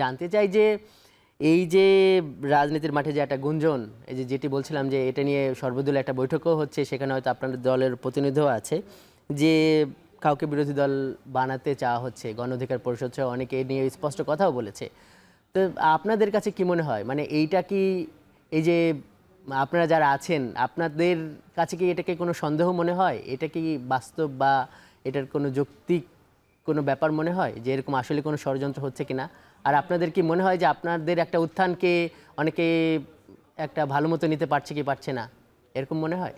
জানতে চাই যে এই যে রাজনীতির মাঠে যে একটা গুঞ্জন, এই যে যেটি বলছিলাম যে এটা নিয়ে সর্বদলীয় একটা বৈঠকও হচ্ছে, সেখানে হয়তো আপনাদের দলের প্রতিনিধিও আছে, যে কাউকে বিরোধী দল বানাতে চাওয়া হচ্ছে, গণ অধিকার পরিষদ সহ অনেকে এই নিয়ে স্পষ্ট কথাও বলেছে। তো আপনাদের কাছে কি মনে হয়, মানে এইটা কি, এই যে আপনারা যারা আছেন আপনাদের কাছে কি এটাকে কোনো সন্দেহ মনে হয়, এটা কি বাস্তব বা এটার কোনো যৌক্তিক কোনো ব্যাপার মনে হয় যে এরকম আসলে কোনো ষড়যন্ত্র হচ্ছে কিনা? আর আপনাদের কি মনে হয় যে আপনাদের একটা উত্থানকে অনেকে একটা ভালো মতো নিতে পারছে কি পারছে না, এরকম মনে হয়?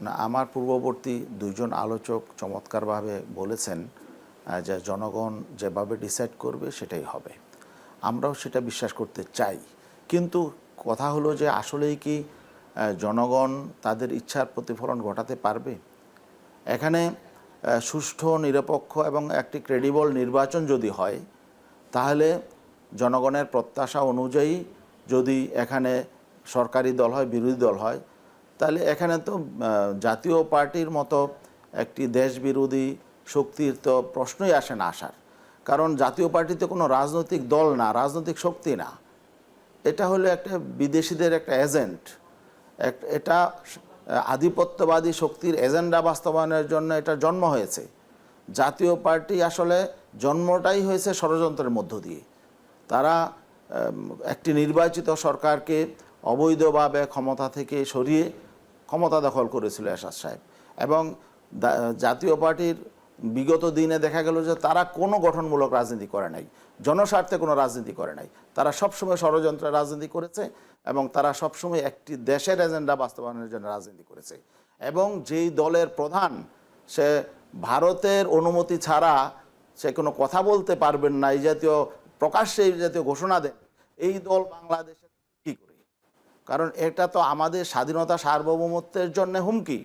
না, আমার পূর্ববর্তী দুইজন আলোচক চমৎকারভাবে বলেছেন যে জনগণ যেভাবে ডিসাইড করবে সেটাই হবে। আমরাও সেটা বিশ্বাস করতে চাই, কিন্তু কথা হলো যে আসলেই কি জনগণ তাদের ইচ্ছার প্রতিফলন ঘটাতে পারবে? এখানে সুষ্ঠু, নিরপেক্ষ এবং একটি ক্রেডিবল নির্বাচন যদি হয়, তাহলে জনগণের প্রত্যাশা অনুযায়ী যদি এখানে সরকারি দল হয়, বিরোধী দল হয়, তাহলে এখানে তো জাতীয় পার্টির মতো একটি দেশবিরোধী শক্তির তো প্রশ্নই আসে না আসার। কারণ জাতীয় পার্টি তো কোনো রাজনৈতিক দল না, রাজনৈতিক শক্তি না, এটা হলো একটা বিদেশিদের একটা এজেন্ট। এটা আধিপত্যবাদী শক্তির এজেন্ডা বাস্তবায়নের জন্য এটা জন্ম হয়েছে। জাতীয় পার্টি আসলে জন্মটাই হয়েছে ষড়যন্ত্রের মধ্য দিয়ে। তারা একটি নির্বাচিত সরকারকে অবৈধভাবে ক্ষমতা থেকে সরিয়ে ক্ষমতা দখল করেছিল এরশাদ সাহেব। এবং জাতীয় পার্টির বিগত দিনে দেখা গেল যে তারা কোনো গঠনমূলক রাজনীতি করে নাই, জনস্বার্থে কোনো রাজনীতি করে নাই। তারা সবসময় ষড়যন্ত্রের রাজনীতি করেছে এবং তারা সবসময় একটি দেশের এজেন্ডা বাস্তবায়নের জন্য রাজনীতি করেছে। এবং যেই দলের প্রধান, সে ভারতের অনুমতি ছাড়া সে কোনো কথা বলতে পারবেন না, এই জাতীয় প্রকাশ্যে এই জাতীয় ঘোষণা দেন, এই দল বাংলাদেশে কী করে? কারণ এটা তো আমাদের স্বাধীনতা, সার্বভৌমত্বের জন্য হুমকি।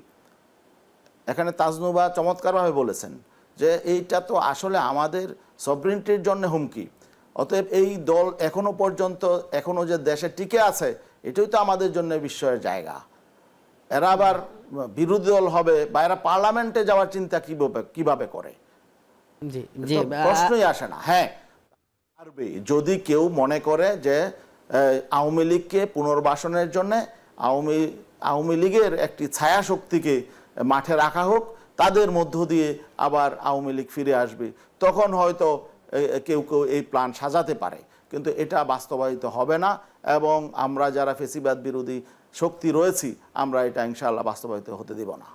এখানে তাজনুবা চমৎকারভাবে বলেছেন যে এইটা তো আসলে আমাদের সভরেনিটির জন্য হুমকি। অতএব এই দল এখনো পর্যন্ত এখনো যে দেশে টিকে আছে, এটাই তো আমাদের জন্য বিস্ময়ের জায়গা। এরা আবার বিরোধী দল হবে বা এরা পার্লামেন্টে যাওয়ার চিন্তা কিভাবে করে, জি জি, প্রশ্নই আসে না। হ্যাঁ, পারবে যদি কেউ মনে করে যে আওয়ামী লীগকে পুনর্বাসনের জন্য আওয়ামী লীগের একটি ছায়া শক্তিকে মাঠে রাখা হোক, তাদের মধ্য দিয়ে আবার আওয়ামী লীগ ফিরে আসবে, তখন হয়তো কেউ কেউ এই প্ল্যান সাজাতে পারে। কিন্তু এটা বাস্তবায়িত হবে না, এবং আমরা যারা ফেসিবাদ বিরোধী শক্তি রয়েছি, আমরা এটা ইনশাআল্লাহ বাস্তবায়িত হতে দেব না।